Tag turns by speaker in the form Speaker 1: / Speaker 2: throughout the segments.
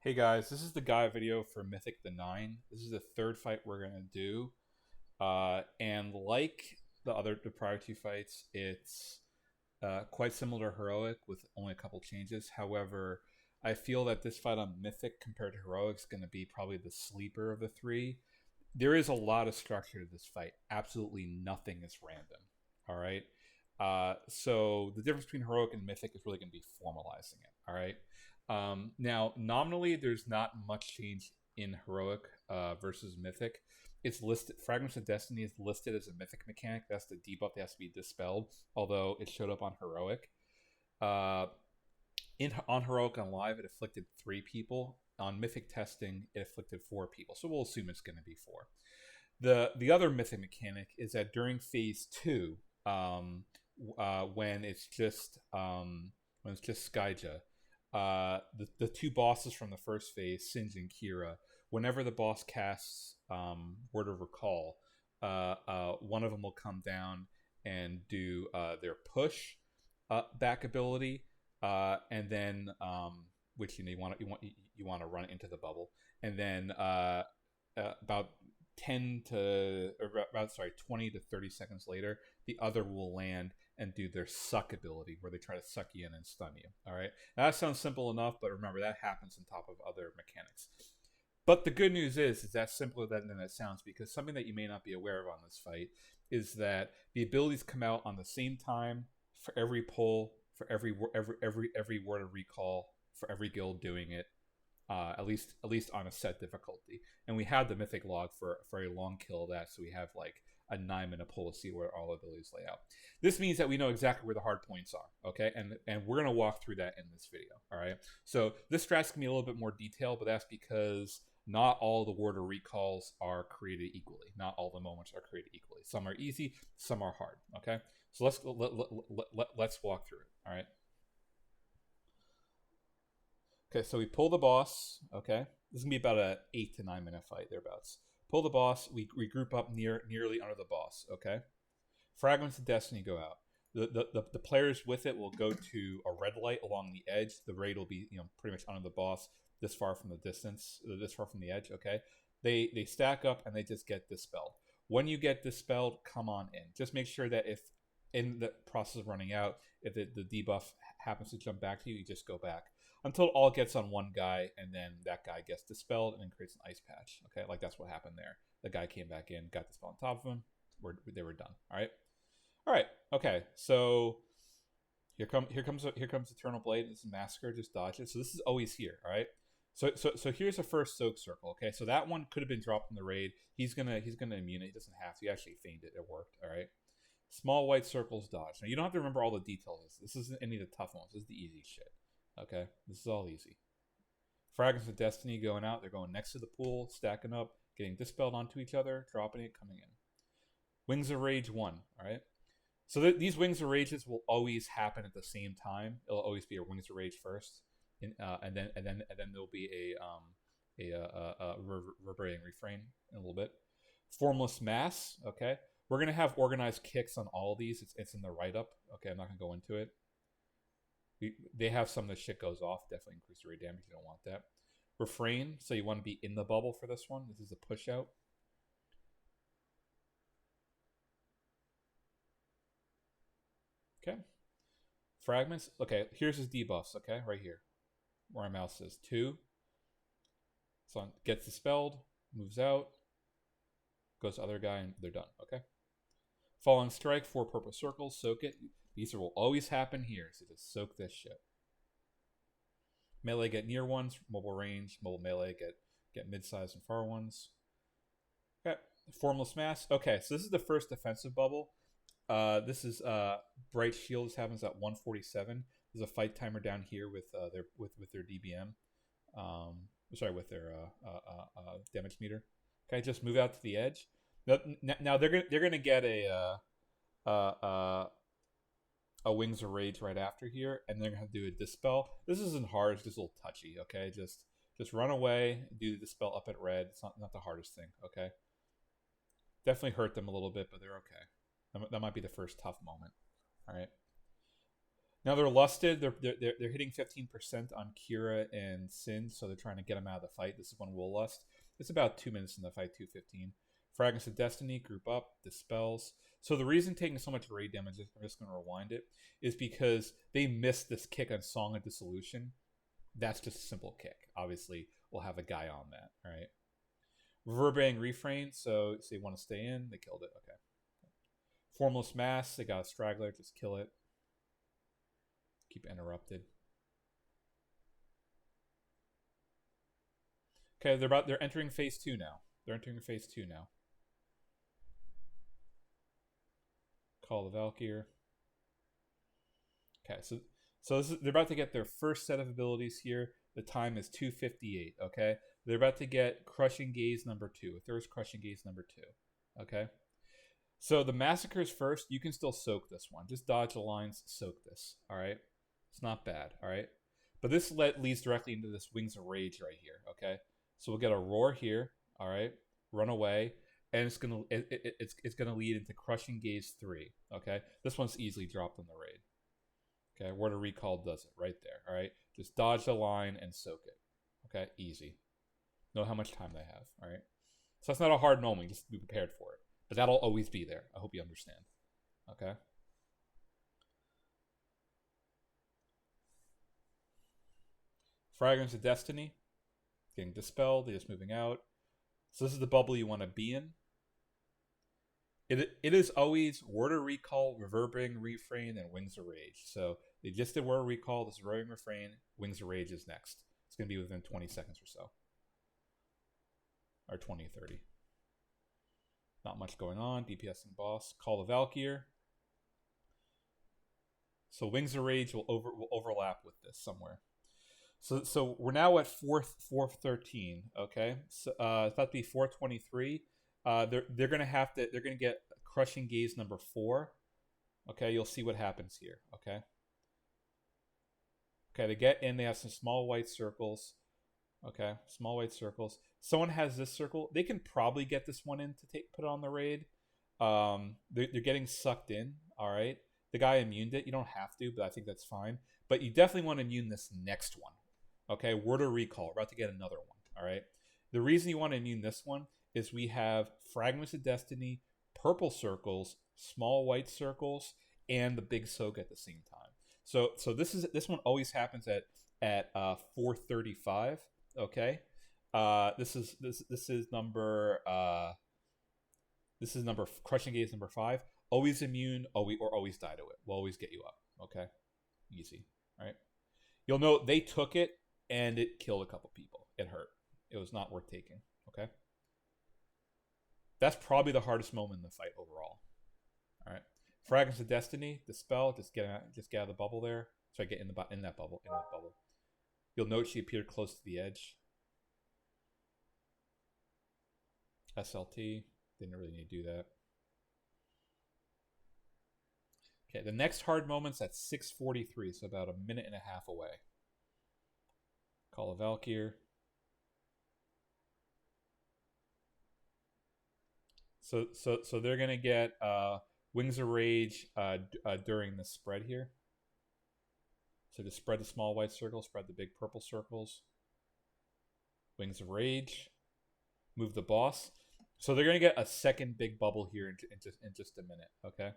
Speaker 1: Hey guys, this is the guy video for Mythic the Nine. This is the third fight we're gonna do, and like the prior two fights, it's quite similar to Heroic with only a couple changes. However, I feel that this fight on Mythic compared to Heroic is going to be probably the sleeper of the three. There is a lot of structure to this fight. Absolutely nothing is random. All right. So the difference between Heroic and Mythic is really going to be formalizing it. All right. Now, nominally, there's not much change in Heroic versus Mythic. It's listed. Fragments of Destiny is listed as a Mythic mechanic. That's the debuff that has to be dispelled. Although it showed up on Heroic. Uh, on Heroic on Live, it afflicted 3 people. On Mythic testing, it afflicted 4 people. So we'll assume it's going to be 4. The other Mythic mechanic is that during phase 2, when it's just Skyja, the 2 bosses from the first phase, Singe and Kira, whenever the boss casts Word of Recall, one of them will come down and do their push back ability, and then which you want to run into the bubble, and then about 20 to 30 seconds later, the other will land and do their suck ability, where they try to suck you in and stun you. All right, now, that sounds simple enough, but remember that happens on top of other mechanics. But the good news is that simpler than it sounds, because something that you may not be aware of on this fight is that the abilities come out on the same time for every pull, for every word of recall, for every guild doing it, at least on a set difficulty. And we had the mythic log for a long kill of that, so we have like a 9-minute pull to see where all abilities lay out. This means that we know exactly where the hard points are, okay? And we're gonna walk through that in this video, all right? So this strat's gonna be a little bit more detailed, but that's because not all the word or recalls are created equally. Not all the moments are created equally. Some are easy, some are hard, okay? So let's walk through it, all right? Okay, so we pull the boss. Okay, this is gonna be about a 8 to 9 minute fight thereabouts. Pull the boss. We group up nearly under the boss. Okay, fragments of destiny go out. The players with it will go to a red light along the edge. The raid will be pretty much under the boss, this far from the distance, this far from the edge. Okay, they stack up and they just get dispelled. When you get dispelled, come on in. Just make sure that if in the process of running out, if the debuff happens to jump back to you, you just go back until it all gets on one guy, and then that guy gets dispelled and then creates an ice patch. Okay, like that's what happened there. The guy came back in, got the spell on top of him. They were done. All right. Okay, so here comes Eternal Blade. This is Massacre. Just dodge it. So this is always here. All right. So here's the first soak circle. Okay, so that one could have been dropped in the raid. He's gonna immune it. He doesn't have to. He actually feigned it. It worked. All right. Small white circles dodge. Now you don't have to remember all the details. This isn't any of the tough ones. This is the easy shit. Okay, this is all easy. Fragments of Destiny going out. They're going next to the pool, stacking up, getting dispelled onto each other, dropping it, coming in. Wings of Rage 1. All right. So these Wings of Rages will always happen at the same time. It'll always be a Wings of Rage first, and then there'll be a reverberating refrain in a little bit. Formless Mass. Okay. We're gonna have organized kicks on all of these. It's in the write up. Okay, I'm not gonna go into it. They have some that shit goes off. Definitely increase the rate damage. You don't want that. Refrain. So you want to be in the bubble for this one. This is a push out. Okay. Fragments. Okay, here's his debuffs. Okay, right here. Where my mouse says 2. So gets dispelled, moves out, goes to other guy, and they're done. Okay. Falling Strike, 4 purple circles, soak it. These will always happen here, so just soak this shit. Melee get near ones, mobile range, mobile melee get mid-size and far ones. Okay, Formless Mass. Okay, so this is the first defensive bubble. This is Bright Shield. This happens at 147. There's a fight timer down here with their DBM. Sorry, with their damage meter. Okay, just move out to the edge. Now they're gonna get a Wings of Rage right after here, and they're gonna do a dispel. This isn't hard; it's just a little touchy. Okay, just run away, do the dispel up at red. It's not the hardest thing. Okay, definitely hurt them a little bit, but they're okay. That might be the first tough moment. All right. Now they're lusted. They're hitting 15% on Kira and Sin, so they're trying to get them out of the fight. This is when we'll lust. It's about 2 minutes in the fight, 2:15. Fragments of Destiny, group up, dispels. So the reason taking so much raid damage, I'm just going to rewind it, is because they missed this kick on Song of Dissolution. That's just a simple kick. Obviously, we'll have a guy on that, right? Reverberating Refrain, so they want to stay in. They killed it, okay. Formless Mass, they got a straggler, just kill it. Keep interrupted. Okay, they're entering phase 2 now. They're entering phase 2 now. Call the Valkyr. Okay, so they're about to get their first set of abilities here. The time is 2:58. Okay, they're about to get Crushing Gaze number 2. If there's Crushing Gaze number 2. Okay, so the Massacres first. You can still soak this one. Just dodge the lines, soak this. All right, it's not bad. All right, but this leads directly into this Wings of Rage right here. Okay, so we'll get a Roar here. All right, run away. And it's gonna lead into Crushing Gaze 3. Okay, this one's easily dropped in the raid. Okay, Word of Recall does it right there. All right, just dodge the line and soak it. Okay, easy. Know how much time they have. All right, so that's not a hard moment. Just be prepared for it. But that'll always be there. I hope you understand. Okay. Fragments of Destiny getting dispelled. They're just moving out. So this is the bubble you want to be in. It is always Word of Recall, Reverberating Refrain, and Wings of Rage. So they just did Word of Recall, this is Reverberating Refrain, Wings of Rage is next. It's going to be within 20 seconds or so. Or 20, 30. Not much going on. DPS and boss. Call the Valkyr. So Wings of Rage will overlap with this somewhere. So we're now at 413. Okay, so it's about to be 423. They're gonna get Crushing Gaze number 4. Okay, you'll see what happens here. Okay, they get in. They have some small white circles. Okay, small white circles. Someone has this circle. They can probably get this one in to put it on the raid. They're getting sucked in. All right, the guy immuned it. You don't have to, but I think that's fine. But you definitely want to immune this next one. Okay, Word of Recall. We're about to get another one. All right. The reason you want to immune this one is we have Fragments of Destiny, purple circles, small white circles, and the big soak at the same time. So this one always happens at 4:35. Okay. This is number Crushing Gaze number 5. Always immune, or always die to it. We'll always get you up. Okay. Easy. All right. You'll note they took it and it killed a couple people. It hurt. It was not worth taking. Okay. That's probably the hardest moment in the fight overall. All right. Fragments of Destiny, Dispel, just get out of the bubble there. So I get in that bubble. You'll note she appeared close to the edge. SLT, didn't really need to do that. Okay, the next hard moment's at 6:43, so about a minute and a half away. Call a Valkyr. So they're gonna get Wings of Rage during the spread here. So just spread the small white circles, spread the big purple circles. Wings of Rage. Move the boss. So they're gonna get a second big bubble here in just a minute. Okay.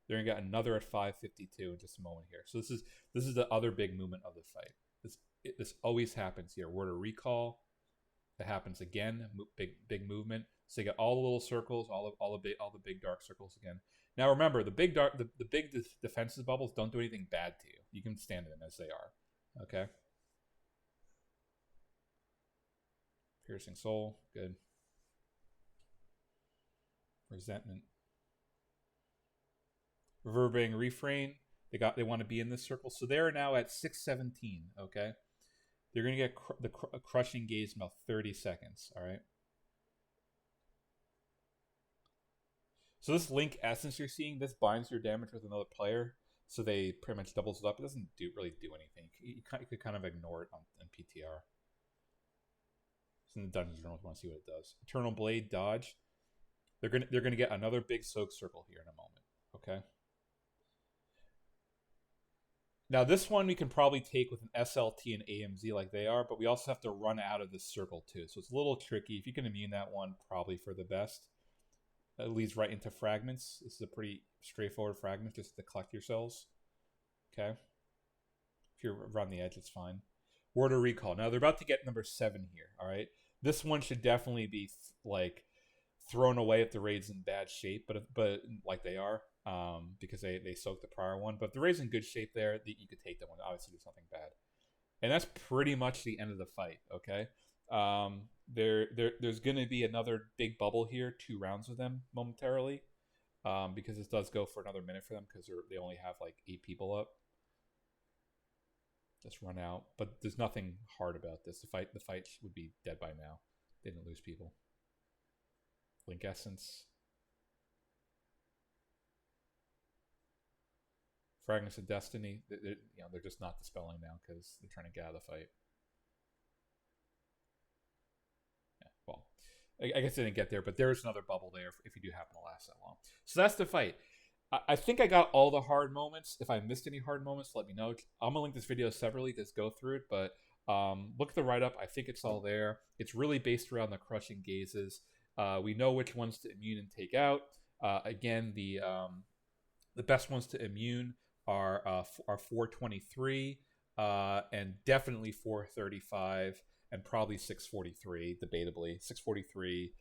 Speaker 1: They're gonna get another at 5:52 in just a moment here. So this is the other big movement of the fight. This always happens here. Word of Recall. That happens again. Big movement. So you get all the little circles, all the big dark circles again. Now remember, the big defensive bubbles don't do anything bad to you. You can stand in them as they are. Okay. Piercing Soul, good. Resentment. Reverberating Refrain. They want to be in this circle, so they're now at 6:17. Okay. They're gonna get a Crushing Gaze in about 30 seconds. All right. So this Link Essence you're seeing, this binds your damage with another player, so they pretty much doubles it up. It doesn't really do anything. You could kind of ignore it on PTR. It's in the Dungeon Journal if you want to see what it does. Eternal Blade, dodge. They're gonna get another big soak circle here in a moment. Okay. Now this one we can probably take with an SLT and AMZ like they are, but we also have to run out of this circle too. So it's a little tricky. If you can immune that one, probably for the best. It leads right into fragments. This is a pretty straightforward fragment, just to collect your cells. Okay. If you're around the edge, it's fine. Word of recall. Now they're about to get number 7 here. All right. This one should definitely be like thrown away if the raid's in bad shape, but like they are, because they soaked the prior one. But if the raid's in good shape, there you could take that one. Obviously, do something bad, and that's pretty much the end of the fight. Okay. There's going to be another big bubble here, 2 rounds of them momentarily, because this does go for another minute for them because they only have like 8 people up. Just run out, but there's nothing hard about this. The fight would be dead by now. They didn't lose people. Link Essence. Fragments of Destiny. They're just not dispelling now because they're trying to get out of the fight. Yeah, well, I guess they didn't get there, but there's another bubble there if you do happen to last that long. So that's the fight. I think I got all the hard moments. If I missed any hard moments, let me know. I'm gonna link this video separately. Just go through it, but look at the write-up. I think it's all there. It's really based around the crushing gazes. We know which ones to immune and take out. Again, the best ones to immune are 423 and definitely 435 and probably 643. Debatably 643.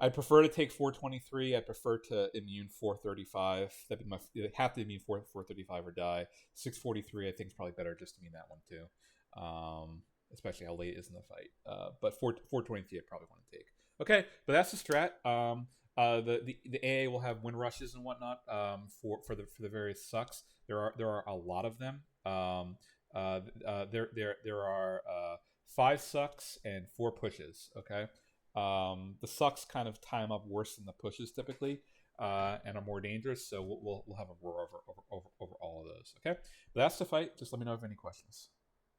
Speaker 1: I prefer to take 423. I prefer to immune 435. That'd be my have to immune 435 or die. 643 I think is probably better just to immune that one too. Especially how late it is in the fight. But 423 I probably want to take. Okay, but that's the strat. The AA will have win rushes and whatnot for the various sucks. There are a lot of them. There are 5 sucks and 4 pushes. Okay. The sucks kind of time up worse than the pushes typically, and are more dangerous. So we'll have a roar over all of those. Okay, but that's the fight. Just let me know if you have any questions.